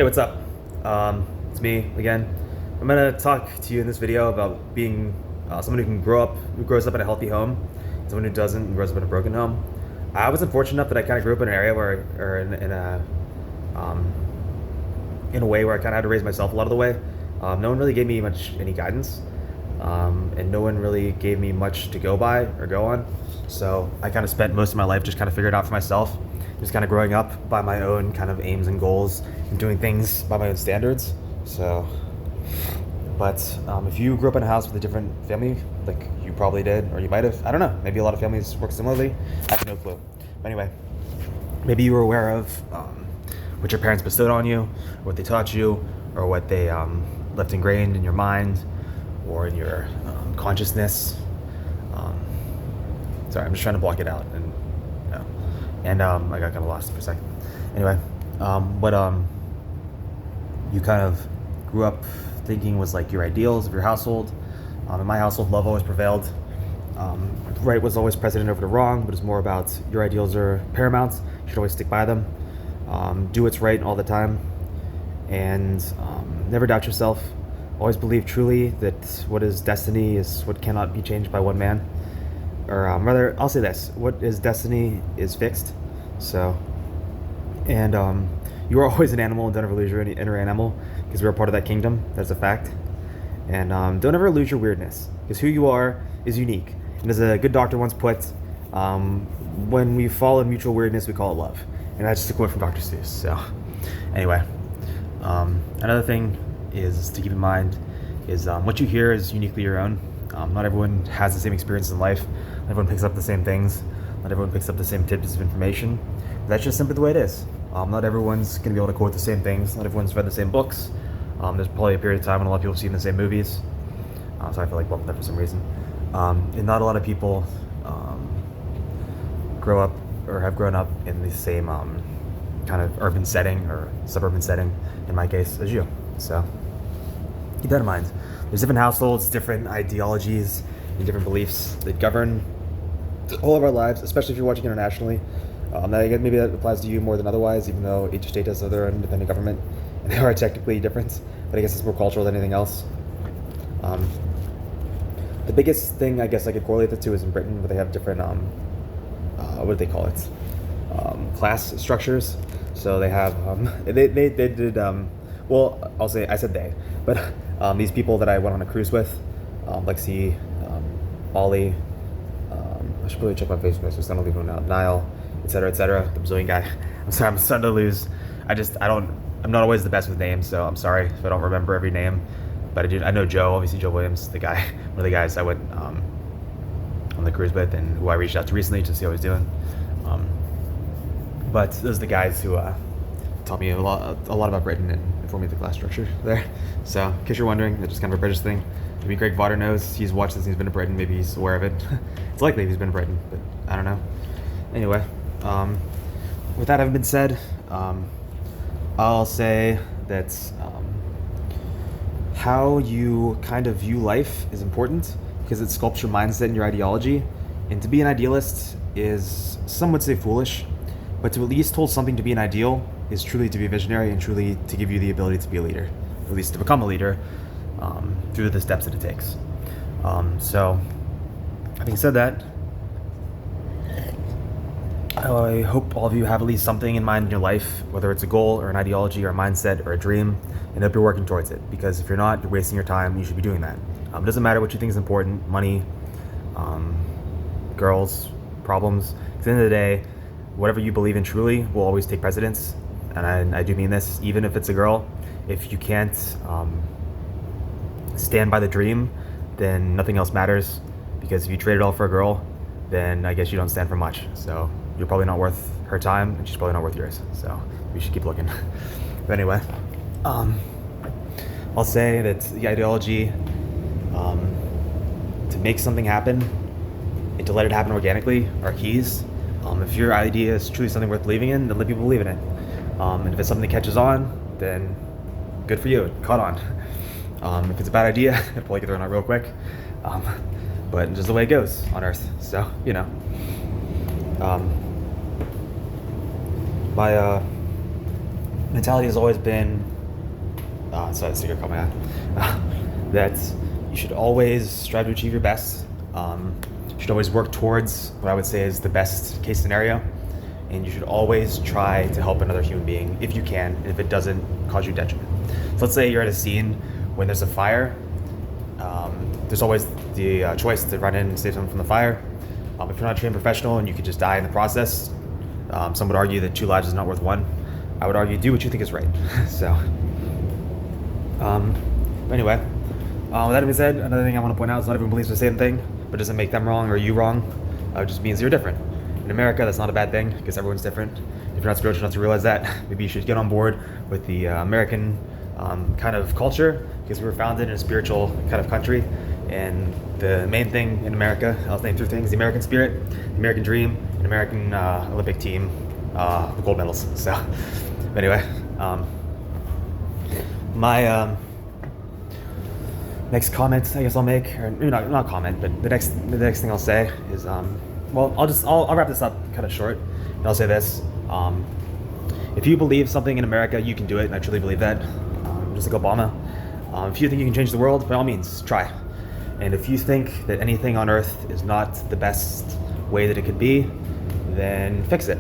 Hey, what's up? It's me again. I'm gonna talk to you in this video about being someone who grows up in a healthy home, and someone who doesn't and grows up in a broken home. I was unfortunate enough that I kind of grew up in an area where, or um, in a way where I kind of had to raise myself a lot of the way. No one really gave me any guidance, and no one really gave me much to go by or go on. So I kind of spent most of my life just kind of figuring it out for myself, just kind of growing up by my own kind of aims and goals and doing things by my own standards. So, but if you grew up in a house with a different family, like you probably did, or you might have, I don't know, maybe a lot of families work similarly. I have no clue. But anyway, maybe you were aware of what your parents bestowed on you, what they taught you, or what they left ingrained in your mind or in your consciousness. Sorry, I'm just trying to block it out, and I got kind of lost for a second. Anyway, what you kind of grew up thinking was like your ideals of your household. In my household, love always prevailed. Right was always president over the wrong, but it's more about your ideals are paramount. You should always stick by them. Do what's right all the time, and never doubt yourself. Always believe truly that what is destiny is what cannot be changed by one man. Or rather, I'll say this: what is destiny is fixed. So, and you are always an animal, and don't ever lose your inner animal, because we're a part of that kingdom. That's a fact. And don't ever lose your weirdness, because who you are is unique. And as a good doctor once put, when we fall in mutual weirdness, we call it love. And that's just a quote from Dr. Seuss. So, anyway, another thing is to keep in mind is what you hear is uniquely your own. Not everyone has the same experiences in life. Not everyone picks up the same things. Not everyone picks up the same tidbits of information. That's just simply the way it is. Not everyone's going to be able to quote the same things. Not everyone's read the same books. There's probably a period of time when a lot of people have seen the same movies. So I feel like bumping that for some reason. And not a lot of people grow up or have grown up in the same kind of urban setting or suburban setting, in my case, as you. So keep that in mind. There's different households, different ideologies, and different beliefs that govern all of our lives, especially if you're watching internationally. Maybe that applies to you more than otherwise, even though each state has their own independent government, and they are technically different, but I guess it's more cultural than anything else. The biggest thing I guess I could correlate it to is in Britain, where they have different, what do they call it? Class structures. So they have, they did, well, I said they, but these people that I went on a cruise with, Lexi, Ollie, I should probably check my Facebook, so I don't leave them out, Niall, etc., the Brazilian guy. I'm sorry, I'm starting to lose. I'm not always the best with names, so I'm sorry if I don't remember every name. But I know Joe, obviously Joe Williams, the guy, one of the guys I went on the cruise with, and who I reached out to recently to see how he's doing. But those are the guys who taught me a lot about Britain and informed me of the class structure there. So, in case you're wondering, it's just kind of a British thing. Maybe Greg Potter knows. He's watched this and he's been to Britain. Maybe he's aware of it. It's likely he's been to Britain, but I don't know. Anyway, with that having been said, I'll say that how you kind of view life is important, because it sculpts your mindset and your ideology. And to be an idealist is, some would say, foolish, but to at least hold something to be an ideal is truly to be a visionary and truly to give you the ability to be a leader, at least to become a leader through the steps that it takes. So, having said that, I hope all of you have at least something in mind in your life, whether it's a goal or an ideology or a mindset or a dream, and hope you're working towards it. Because if you're not, you're wasting your time. You should be doing that. It doesn't matter what you think is important, money, girls, problems. At the end of the day, whatever you believe in truly will always take precedence. And I do mean this, even if it's a girl. If you can't stand by the dream, then nothing else matters. Because if you trade it all for a girl, then I guess you don't stand for much. So you're probably not worth her time, and she's probably not worth yours. So we should keep looking. But anyway, I'll say that the ideology to make something happen and to let it happen organically are keys. If your idea is truly something worth believing in, then let people believe in it. And if it's something that catches on, then good for you, it caught on. If it's a bad idea, it'll probably get thrown out real quick. But just the way it goes on Earth. So, you know. My mentality has always been, sorry, that's a cigarette caught my eye, that you should always strive to achieve your best. You should always work towards what I would say is the best case scenario. And you should always try to help another human being if you can, and if it doesn't cause you detriment. So let's say you're at a scene when there's a fire. There's always the choice to run in and save someone from the fire. If you're not a trained professional and you could just die in the process, some would argue that 2 lives is not worth 1. I would argue do what you think is right. So, anyway, with that being said, another thing I want to point out is not everyone believes the same thing, but it doesn't make them wrong or you wrong. It just means you're different. In America, that's not a bad thing because everyone's different. If you're not spiritual enough to realize that, maybe you should get on board with the American kind of culture, because we were founded in a spiritual kind of country. And the main thing in America, I'll name 3 things: the American spirit, the American dream, and American Olympic team, the gold medals. So anyway, my next comment I guess I'll make, or maybe not comment, but the next thing I'll say is, well, I'll wrap this up kind of short, and I'll say this: if you believe something in America, you can do it, and I truly believe that. Just like Obama, if you think you can change the world, by all means, try. And if you think that anything on Earth is not the best way that it could be, then fix it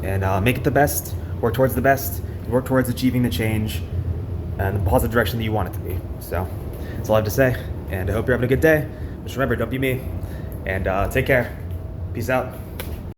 and make it the best. Work towards the best. Work towards achieving the change and the positive direction that you want it to be. So that's all I have to say, and I hope you're having a good day. Just remember, don't be me, and take care. Peace out.